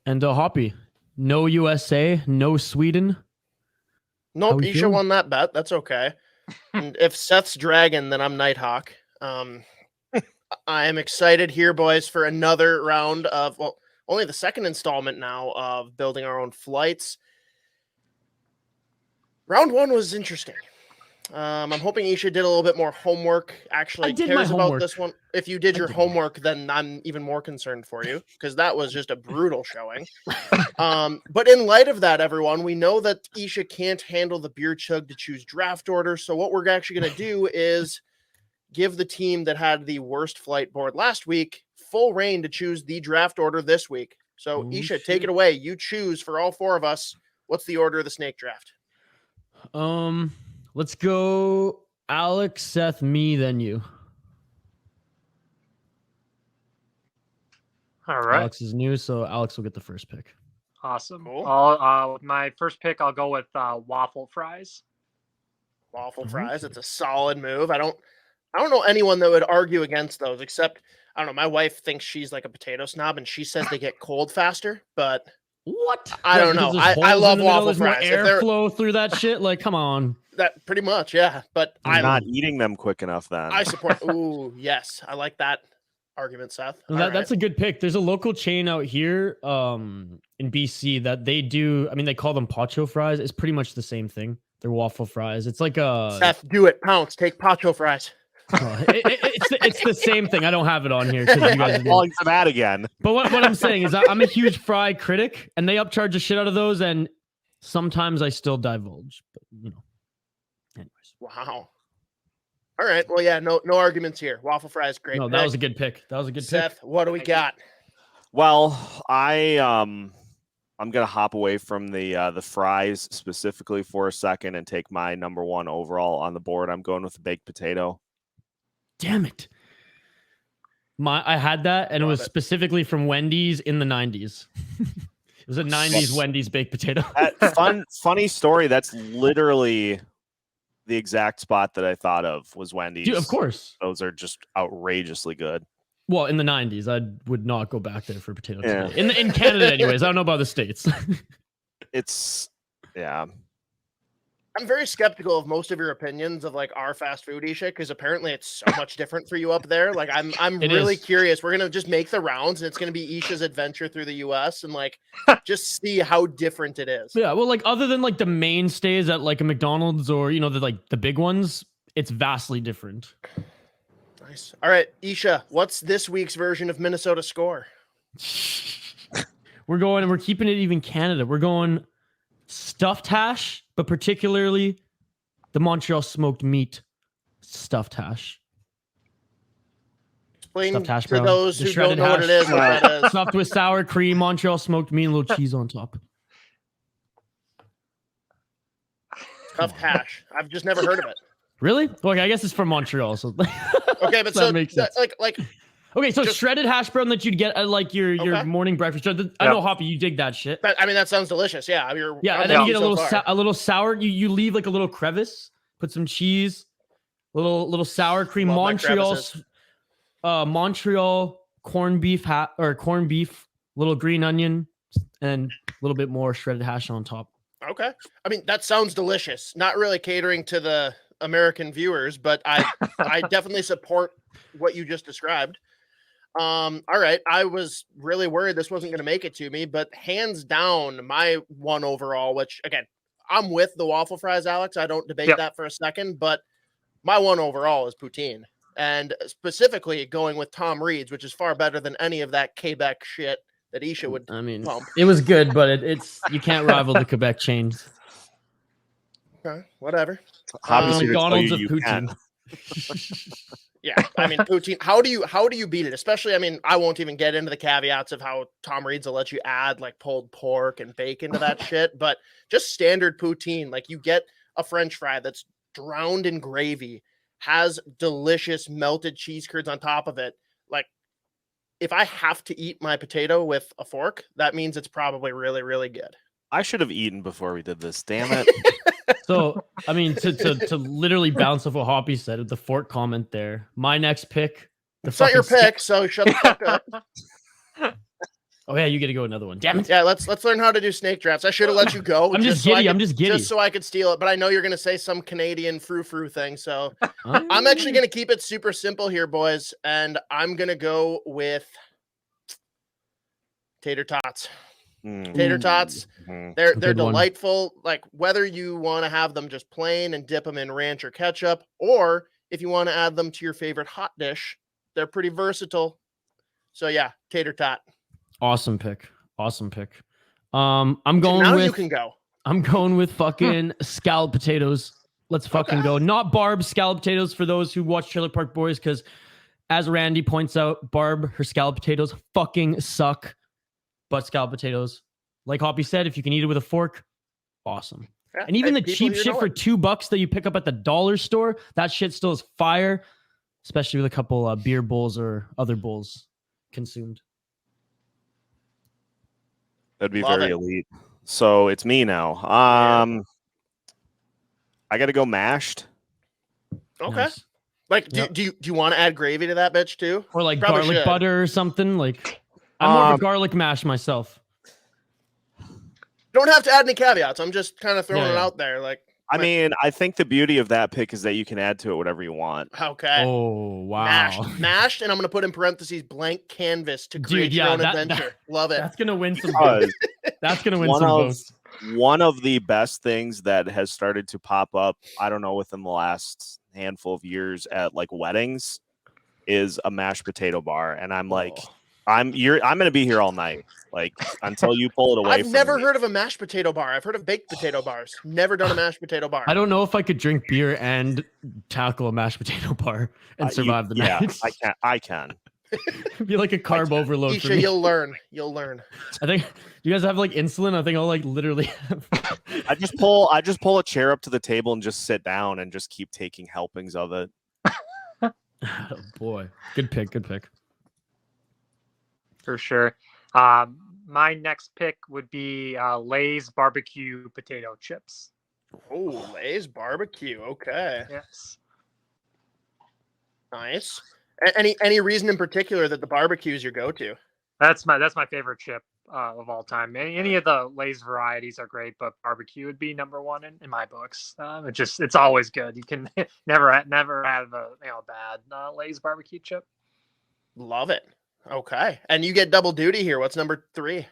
And Hoppy, no USA, no Sweden. Nope, Isha won that bet. That's okay. And if Seth's Dragon, then I'm Nighthawk. I am excited here, boys, for another round of, well, only the second installment now of building our own flights. Round one was interesting. I'm hoping Isha did a little bit more homework, actually cares about this one. If you did your homework, then I'm even more concerned for you, because that was just a brutal showing. But in light of that, everyone, we know that Isha can't handle the beer chug to choose draft order. So what we're actually going to do is give the team that had the worst flight board last week full reign to choose the draft order this week. So Isha, take it away. You choose for all four of us. What's the order of the snake draft? Let's go Alex, Seth, me, then you. All right. Alex is new, so Alex will get the first pick. Awesome. Cool. My first pick, I'll go with waffle fries. Waffle fries. It's a solid move. I don't know anyone that would argue against those, except, I don't know, my wife thinks she's like a potato snob and she says they get cold faster, but what? I don't know. I love waffle fries. More airflow through that shit. Like, come on. That pretty much, yeah. But I'm not eating them quick enough then. I support. Ooh, yes. I like that argument, Seth. That's a good pick. There's a local chain out here in BC that they do. I mean, they call them pacho fries. It's pretty much the same thing. They're waffle fries. It's like a Seth, do it. Pounce. Take pacho fries. It's the same thing. I don't have it on here because you guys are falling for that again. But what I'm saying is I'm a huge fry critic, and they upcharge the shit out of those, and sometimes I still divulge. But anyways. Wow. All right. Well, yeah. No arguments here. Waffle fries, great. No, that was a good pick. Seth, what do we got? Well, I'm gonna hop away from the fries specifically for a second and take my number one overall on the board. I'm going with the baked potato. Damn it. I had that, and it was specifically from Wendy's in the 90s. It was a 90s Wendy's baked potato. Funny story. That's literally the exact spot that I thought of was Wendy's. Dude, of course. Those are just outrageously good. Well, in the 90s, I would not go back there for potato today. In Canada, anyways. I don't know about the States. Yeah. I'm very skeptical of most of your opinions of like our fast food, Isha, because apparently it's so much different for you up there. Like I'm really curious. We're gonna just make the rounds, and it's gonna be Isha's adventure through the US and like just see how different it is. Yeah, well, like other than like the mainstays at like a McDonald's or the big ones, it's vastly different. Nice. All right, Isha, what's this week's version of Minnesota Score? We're keeping it even Canada. We're going stuffed hash, but particularly the Montreal smoked meat stuffed hash. Explain stuffed hash to those who don't know what it is. Stuffed with sour cream, Montreal smoked meat, and a little cheese on top. Stuffed hash. I've just never heard of it. Really? Okay, I guess it's from Montreal. So okay, but so makes sense. Like. Okay, so shredded hash brown that you'd get at like your morning breakfast. I know, Hoppy, you dig that shit. I mean, that sounds delicious. Yeah, and then you get a little sour. You leave like a little crevice. Put some cheese, little sour cream. Montreal corned beef corned beef, little green onion, and a little bit more shredded hash on top. Okay, I mean that sounds delicious. Not really catering to the American viewers, but I definitely support what you just described. All right. I was really worried this wasn't going to make it to me, but hands down, my one overall, which again, I'm with the waffle fries, Alex. I don't debate that for a second, but my one overall is poutine, and specifically going with Tom Reed's, which is far better than any of that Quebec shit that Isha would pump. It was good, but it's you can't rival the Quebec chains. Okay, whatever. McDonald's of poutine. Yeah, I mean poutine. How do you beat it? Especially, I mean, I won't even get into the caveats of how Tom Reed's will let you add like pulled pork and bacon to that shit, but just standard poutine, like you get a French fry that's drowned in gravy, has delicious melted cheese curds on top of it. Like, if I have to eat my potato with a fork, that means it's probably really, really good. I should have eaten before we did this. Damn it. So, I mean, to literally bounce off what Hoppy said with the fork comment there, my next pick. It's not your pick, so shut the fuck up. Oh yeah, you get to go another one. Damn it. Yeah, let's learn how to do snake drafts. I should have let you go. I'm just giddy. I'm just giddy. Just so I could steal it. But I know you're gonna say some Canadian frou-frou thing. So I'm actually gonna keep it super simple here, boys. And I'm gonna go with tater tots. Tater tots. They're delightful. Like whether you want to have them just plain and dip them in ranch or ketchup, or if you want to add them to your favorite hot dish, they're pretty versatile. So yeah, tater tot. Awesome pick. I'm going now with you can go. I'm going with fucking scalloped potatoes. Let's fucking go. Not Barb scalloped potatoes for those who watch Trailer Park Boys, because as Randy points out, Barb, her scalloped potatoes fucking suck. But scalloped potatoes, like Hoppy said, if you can eat it with a fork, awesome. Yeah, and even the cheap shit for $2 that you pick up at the dollar store, that shit still is fire, especially with a couple beer bowls or other bowls consumed. That'd be very elite. So it's me now. I got to go mashed. Okay. Nice. Like, do you want to add gravy to that bitch too? Or like garlic butter or something? Like, I'm more of a garlic mash myself. Don't have to add any caveats. I'm just kind of throwing it out there. Like, I mean, I think the beauty of that pick is that you can add to it whatever you want. Okay. Oh, wow. Mashed, and I'm going to put in parentheses blank canvas to create your own adventure. Love it. That's going to win some votes. That's going to win some votes. One of the best things that has started to pop up, I don't know, within the last handful of years at like weddings is a mashed potato bar. And I'm like, I'm going to be here all night, like until you pull it away. I've never heard of a mashed potato bar. I've heard of baked potato bars. Never done a mashed potato bar. I don't know if I could drink beer and tackle a mashed potato bar and survive the night. I can. It'd be like a carb overload. Isha, for me. You'll learn. I think you guys have like insulin. I think I'll like literally. I just pull a chair up to the table and just sit down and just keep taking helpings of it. Oh, boy, good pick. For sure. My next pick would be Lay's barbecue potato chips. Oh, Lay's barbecue. Okay. Yes. Nice. Any reason in particular that the barbecue is your go-to? That's my favorite chip of all time. Any of the Lay's varieties are great, but barbecue would be number one in my books. It's always good. You can never have a bad Lay's barbecue chip. Love it. Okay. And you get double duty here. What's number 3?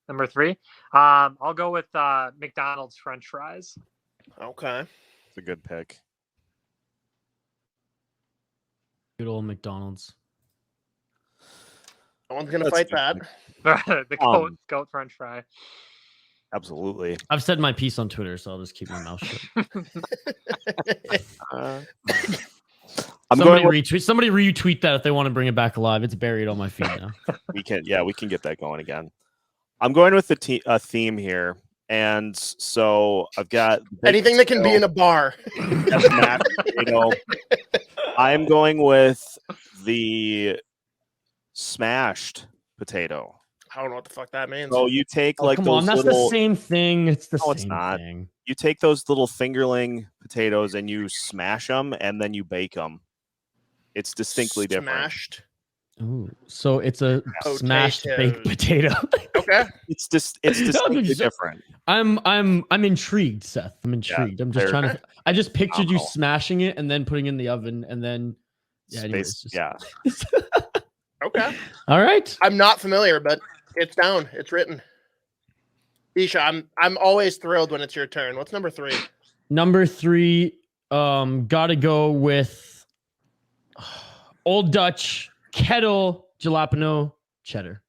Number 3? I'll go with McDonald's French fries. Okay. It's a good pick. Good old McDonald's. No one's going to fight that. the goat French fry. Absolutely. I've said my piece on Twitter, so I'll just keep my mouth shut. Somebody retweet that if they want to bring it back alive. It's buried on my feed now. We can get that going again. I'm going with a theme here, and so I've got anything that can be in a bar. I'm going with the smashed potato. I don't know what the fuck that means. So you take that's the same thing. It's the same it's not. thing. You take those little fingerling potatoes and you smash them, and then you bake them. It's distinctly different. Smashed. Ooh, so it's a smashed baked potato. Okay. It's distinctly different. I'm intrigued, Seth. I'm intrigued. I'm just trying to. I just pictured you smashing it and then putting it in the oven and then. Yeah. Okay. All right. I'm not familiar, but it's down. It's written. Isha, I'm always thrilled when it's your turn. What's number 3? Number 3, gotta go with Old Dutch Kettle Jalapeno Cheddar.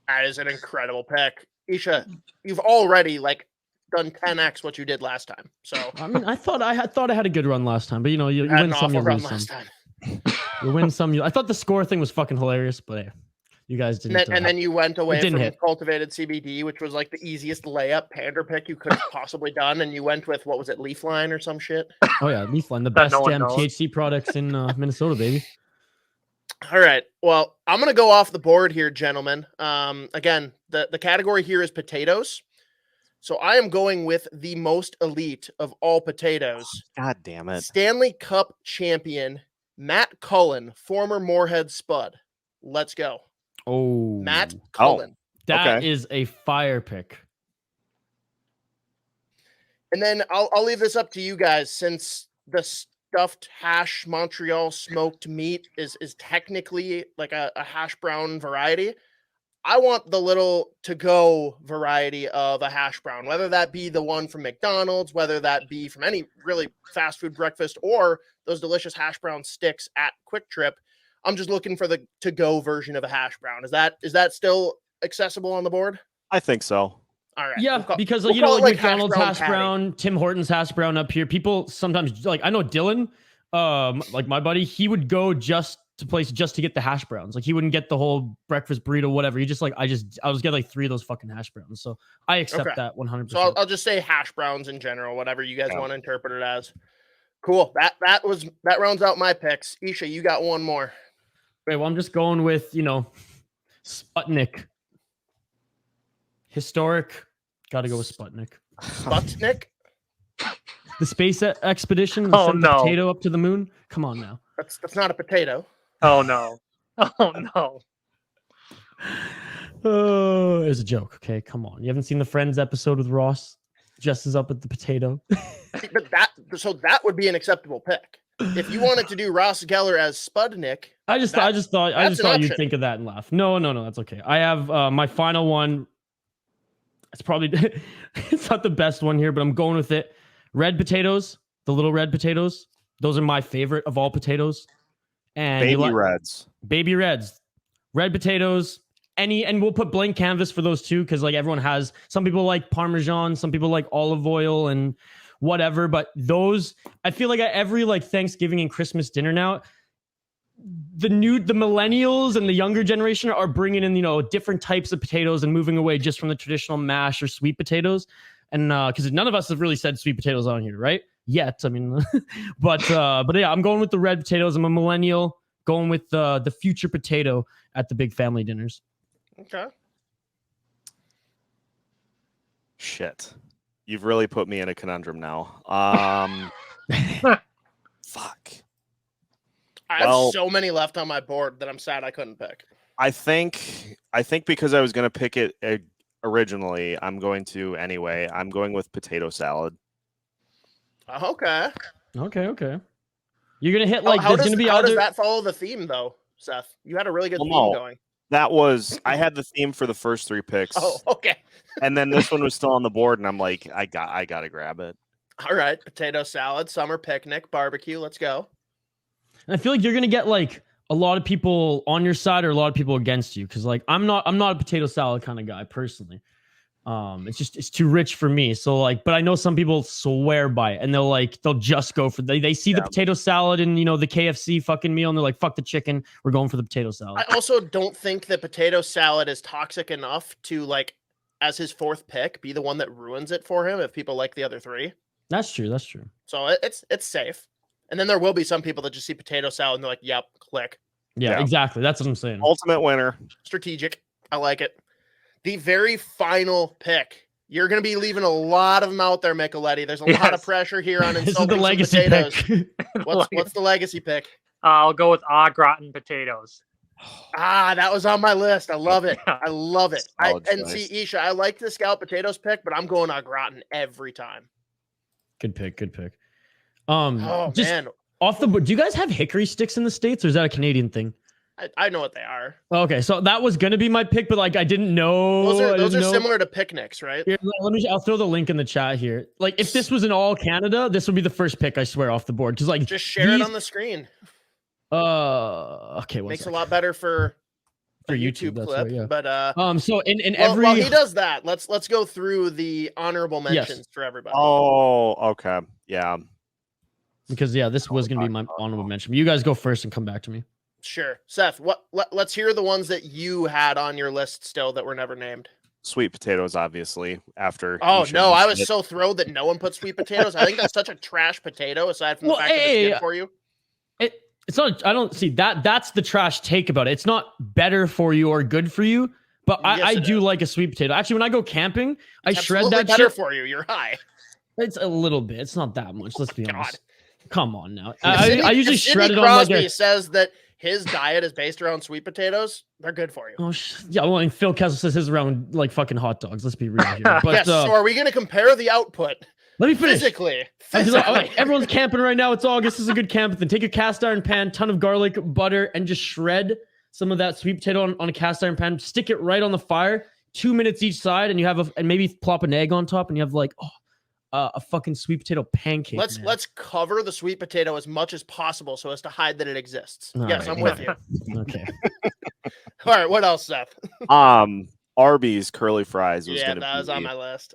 That is an incredible pick. Isha, you've already done 10x what you did last time. So I mean, I thought I had a good run last time, but you win some, you lose some. You win some. I thought the score thing was fucking hilarious, but hey, you guys didn't. And then you went away from cultivated CBD, which was like the easiest layup pander pick you could have possibly done, and you went with what was it, Leafline or some shit? Oh yeah, Leafline, the best damn THC products in Minnesota, baby. All right. Well, I'm gonna go off the board here, gentlemen. Again, the category here is potatoes. So I am going with the most elite of all potatoes. God damn it. Stanley Cup champion Matt Cullen, former Moorhead Spud. Let's go. Oh, Matt Cullen. That is a fire pick. And then I'll leave this up to you guys, since the stuffed hash Montreal smoked meat is technically like a hash brown variety. I want the little to-go variety of a hash brown, whether that be the one from McDonald's, whether that be from any really fast food breakfast, or those delicious hash brown sticks at Quick Trip. I'm just looking for the to-go version of a hash brown. Is that still accessible on the board? I think so. All right. Yeah, because like McDonald's hash brown, Tim Hortons hash brown up here. People sometimes I know Dylan, like my buddy, he would go just to get the hash browns. Like he wouldn't get the whole breakfast burrito, whatever. He just I'll just get like 3 of those fucking hash browns. So I accept that 100%. So I'll just say hash browns in general, whatever you guys want to interpret it as. Cool. That rounds out my picks. Isha, you got one more. Right. Well, I'm just going with Sputnik. Historic. Got to go with Sputnik. Sputnik? The space expedition. Oh, sent the potato up to the moon. Come on now. That's not a potato. Oh no. Oh no. Oh, it's a joke. Okay, come on. You haven't seen the Friends episode with Ross dresses up at the potato? But that would be an acceptable pick. If you wanted to do Ross Geller as Sputnik, I just thought you'd think of that and laugh. No, that's okay. I have my final one. It's probably it's not the best one here, but I'm going with it. Red potatoes, the little red potatoes. Those are my favorite of all potatoes. And baby reds, red potatoes. And we'll put blank canvas for those too, because like everyone has. Some people like Parmesan, some people like olive oil and whatever. But those, I feel like at every like Thanksgiving and Christmas dinner now, the millennials and the younger generation are bringing in different types of potatoes and moving away just from the traditional mash or sweet potatoes. And because none of us have really said sweet potatoes on here, right? Yet, I mean, but yeah, I'm going with the red potatoes. I'm a millennial, going with the future potato at the big family dinners. Okay. Shit, you've really put me in a conundrum now. Fuck. I have so many left on my board that I'm sad I couldn't pick. I think because I was going to pick it originally, I'm going to anyway. I'm going with potato salad. Okay. You're gonna hit like how there's gonna be how other... does that follow the theme though, Seth? You had a really good theme going. I had the theme for the first 3 picks. Oh, okay. And then this one was still on the board, and I'm like, I gotta grab it. All right, potato salad, summer picnic, barbecue. Let's go. And I feel like you're gonna get like a lot of people on your side or a lot of people against you, because like I'm not a potato salad kind of guy personally. It's too rich for me. So like, but I know some people swear by it, and they'll just go for they see the potato salad and the KFC fucking meal, and they're like, fuck the chicken, we're going for the potato salad. I also don't think that potato salad is toxic enough to like, as his 4th pick, be the one that ruins it for him if people like the other 3. That's true. So it's safe. And then there will be some people that just see potato salad and they're like, yep, click. Yeah, exactly. That's what I'm saying. Ultimate winner. Strategic. I like it. The very final pick. You're going to be leaving a lot of them out there, Micheletti. There's a lot of pressure here on insulting the legacy potatoes. Pick. What's the legacy pick? I'll go with au gratin potatoes. That was on my list. I love it. I love it. See, Isha, I like the scallop potatoes pick, but I'm going au gratin every time. Good pick. Man. Off the board, do you guys have hickory sticks in the States, or is that a Canadian thing? I know what they are. Okay, so that was gonna be my pick, but like I didn't know. Those are similar to picnics, right? Here, I'll throw the link in the chat here. Like if this was in all Canada, this would be the first pick, I swear, off the board. Because like just share it on the screen. Okay, makes a lot better for YouTube clip. Right, yeah. But so in every while he does that, let's go through the honorable mentions for everybody. Oh, okay, yeah. Because this was gonna be my honorable mention. You guys go first and come back to me. Sure. Seth, let's hear the ones that you had on your list still that were never named. Sweet potatoes, obviously, after. Oh, no, I was so thrilled that no one put sweet potatoes. I think that's such a trash potato, aside from the fact that it's good for you. It's not, I don't see that. That's the trash take about it. It's not better for you or good for you, but I do like a sweet potato. Actually, when I go camping, I shred that better shit. for you. You're high. It's a little bit. It's not that much. Let's be honest. Come on now. I usually Sidney shred it on Crosby like says that his diet is based around sweet potatoes, they're good for you. Oh, yeah. Well, and Phil Kessel says his around like fucking hot dogs. Let's be real here. But, yes. So are we going to compare the output? Let me finish. Physically. Everyone's camping right now. It's August. This is a good camp. Then take a cast iron pan, ton of garlic, butter, and just shred some of that sweet potato on a cast iron pan. Stick it right on the fire. 2 minutes each side, and you have and maybe plop an egg on top, and you have like a fucking sweet potato pancake. Let's cover the sweet potato as much as possible so as to hide that it exists. All yes, right. I'm with you. Okay. All right, what else, Seth? Arby's curly fries was that was on my list.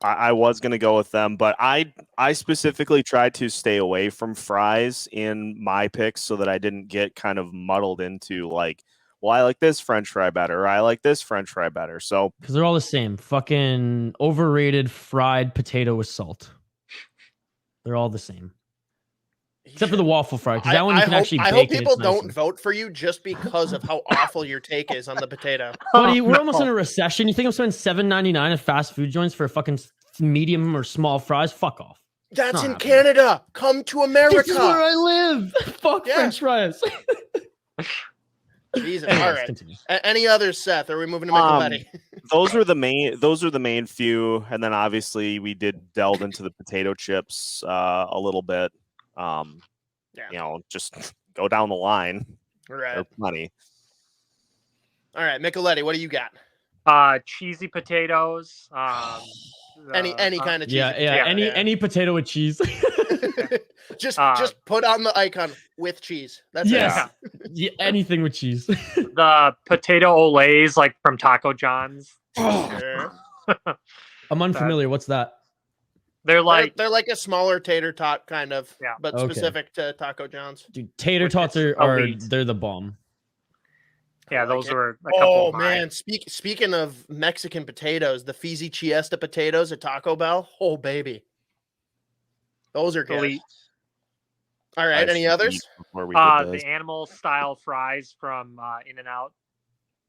I was gonna go with them, but I specifically tried to stay away from fries in my picks so that I didn't get kind of muddled into like, well, I like this French fry better, or I like this French fry better. So because they're all the same, fucking overrated fried potato with salt. They're all the same. Except for the waffle fry, because that one you can actually bake. I hope people don't vote for you just because of how awful your take is on the potato. Buddy, we're almost in a recession. You think I'm spending $7.99 at fast food joints for a fucking medium or small fries? Fuck off. That's in Canada. Come to America. This is where I live. Fuck French fries. Jesus. All right. Continue. Any others, Seth? Are we moving to Micheletti? Those are the main few, and then obviously we did delve into the potato chips a little bit. Just go down the line. Right. They're plenty. All right, Micheletti, what do you got? Cheesy potatoes. Any kind of cheesy any potato with cheese. just put on the icon with cheese. That's it. Yeah, anything with cheese. The potato olays, like from Taco John's. Sure. I'm unfamiliar. What's that? They're like a smaller tater tot kind of, but specific to Taco John's. Dude, tater tots are they're the bomb. Yeah, those were a couple of man. Speaking of Mexican potatoes, the Fizzy Chiesta potatoes at Taco Bell. Oh, baby. Those are good. Elite. All right, any others? The animal style fries from In-N-Out.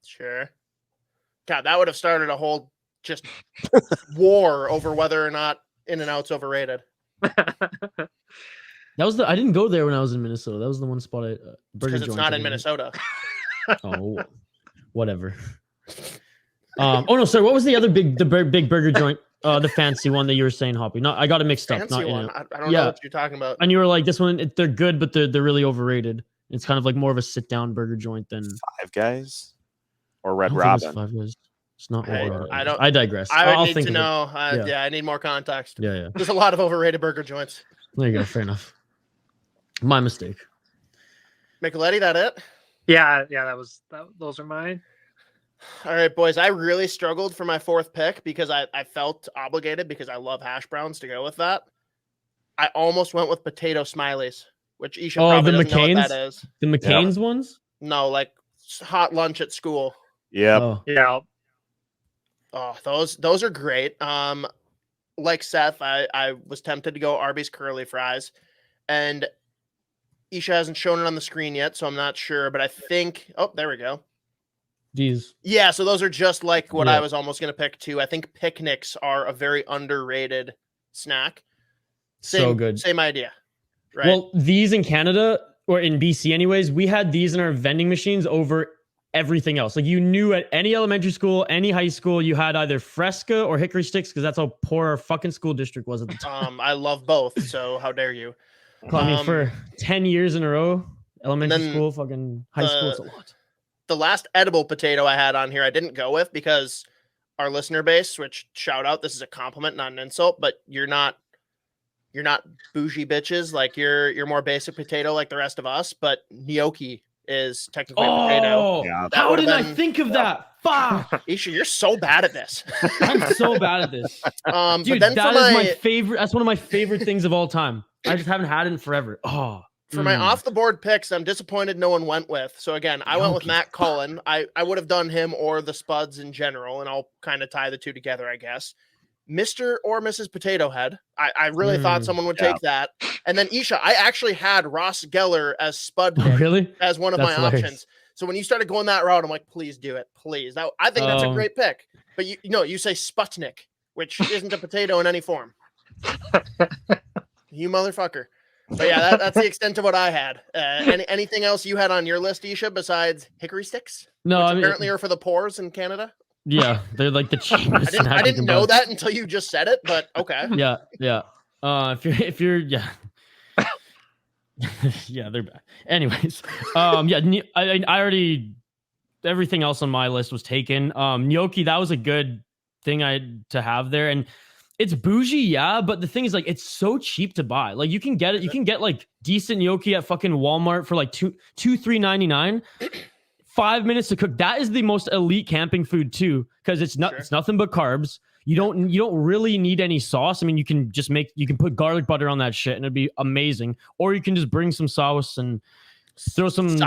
Sure. God, that would have started a whole just war over whether or not In-N-Out's overrated. That was I didn't go there when I was in Minnesota. That was the one spot because it's not in Minnesota. Oh, whatever. No, sorry. What was the other big burger joint? The fancy one that you were saying, Hoppy. No, I got it mixed up. Fancy one. I don't know what you're talking about. And you were like, this one, they're good, but they're really overrated. It's kind of like more of a sit down burger joint than Five Guys or Red Robin. Five Guys. It's not. I digress. I would need to know. I need more context. Yeah. There's a lot of overrated burger joints. There you go. Fair enough. My mistake. Micheletti, that it? Yeah. Those are mine. All right, boys. I really struggled for my fourth pick because I felt obligated because I love hash browns to go with that. I almost went with potato smileys, which Isha probably doesn't know what that is. The McCain's ones? No, like hot lunch at school. Yeah. Yeah. Oh, those are great. Like Seth, I was tempted to go Arby's curly fries, and Isha hasn't shown it on the screen yet, so I'm not sure. But I think, there we go. These. Yeah, so those are just like what I was almost going to pick too. I think picnics are a very underrated snack. So good. Same idea. Right. Well, these in Canada or in BC anyways, we had these in our vending machines over everything else. Like you knew at any elementary school, any high school, you had either Fresca or Hickory Sticks because that's how poor our fucking school district was at the time. I love both, so how dare you? I mean, for 10 years in a row, elementary school, fucking high school, it's a lot. The last edible potato I had on here, I didn't go with because our listener base, which shout out, this is a compliment, not an insult, but you're not bougie bitches. Like you're more basic potato like the rest of us, but gnocchi is technically a potato. Yeah. How did I think of that? Fuck. Isha, you're so bad at this. I'm so bad at this. Dude, that is my favorite. That's one of my favorite things of all time. I just haven't had it in forever. For my off the board picks, I'm disappointed no one went with. So again, I went with Matt Cullen. I would have done him or the Spuds in general, and I'll kind of tie the two together, I guess. Mr. or Mrs. Potato Head. I really thought someone would take that. And then Isha, I actually had Ross Geller as Spud pick, as one of my options. So when you started going that route, I'm like, please do it. Please. I think that's a great pick. But you say Sputnik, which isn't a potato in any form. You motherfucker. But yeah, that's the extent of what I had. Anything else you had on your list, Isha, besides hickory sticks? No, which apparently are for the poors in Canada. Yeah, they're like the cheapest. I didn't know that until you just said it, but okay. Yeah. If you're yeah. Yeah, they're bad. Anyways, yeah, I already everything else on my list was taken. Gnocchi, that was a good thing to have there, and it's bougie, yeah, but the thing is, like, it's so cheap to buy. Like, you can get it. You can get like decent gnocchi at fucking Walmart for like $3.99. 5 minutes to cook. That is the most elite camping food too, because it's nothing but carbs. You don't really need any sauce. I mean, you can put garlic butter on that shit and it'd be amazing. Or you can just bring some sauce and throw some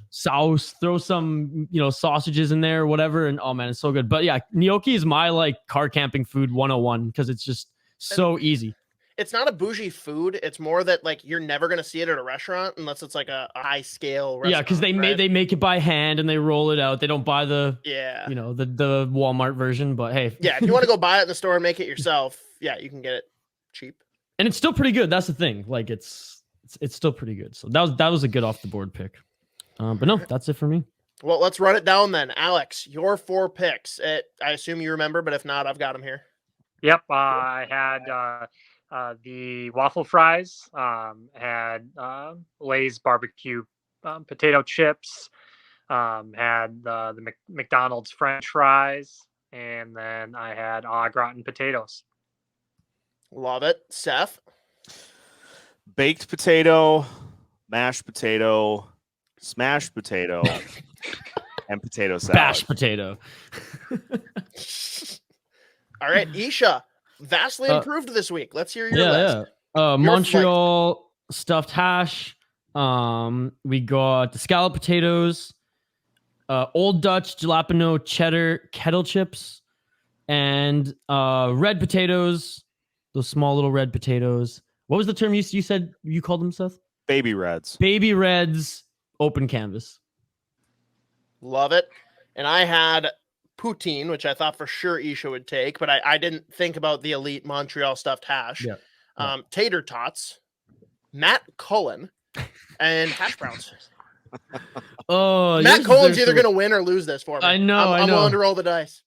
sauce, throw some sausages in there or whatever, and oh man, it's so good. But yeah, gnocchi is my like car camping food 101 because it's just so easy. It's not a bougie food. It's more that like you're never gonna see it at a restaurant unless it's like a high scale restaurant. Yeah, because they make it by hand and they roll it out. They don't buy the the Walmart version. But hey, yeah, if you want to go buy it in the store and make it yourself, yeah, you can get it cheap. And it's still pretty good. That's the thing. Like it's still pretty good. So that was a good off the board pick. But no, that's it for me. Well, let's run it down then. Alex, your 4 picks. I assume you remember, but if not, I've got them here. Yep, I had. The waffle fries, had Lay's barbecue potato chips, had the McDonald's French fries, and then I had au gratin potatoes. Love it. Seth? Baked potato, mashed potato, smashed potato, and potato salad. Bashed potato. All right, Isha. Vastly improved this week. Let's hear your list. Montreal stuffed hash. We got the scallop potatoes, Old Dutch jalapeno cheddar kettle chips, and red potatoes. Those small little red potatoes. What was the term you said you called them, Seth? Baby reds. Baby reds. Open canvas. Love it. And I had poutine, which I thought for sure Isha would take, but I didn't think about the elite Montreal stuffed hash. Yeah. Tater tots, Matt Cullen, and hash browns. Oh, Matt Cullen's either going to win or lose this for me. I know. I'm willing to roll the dice.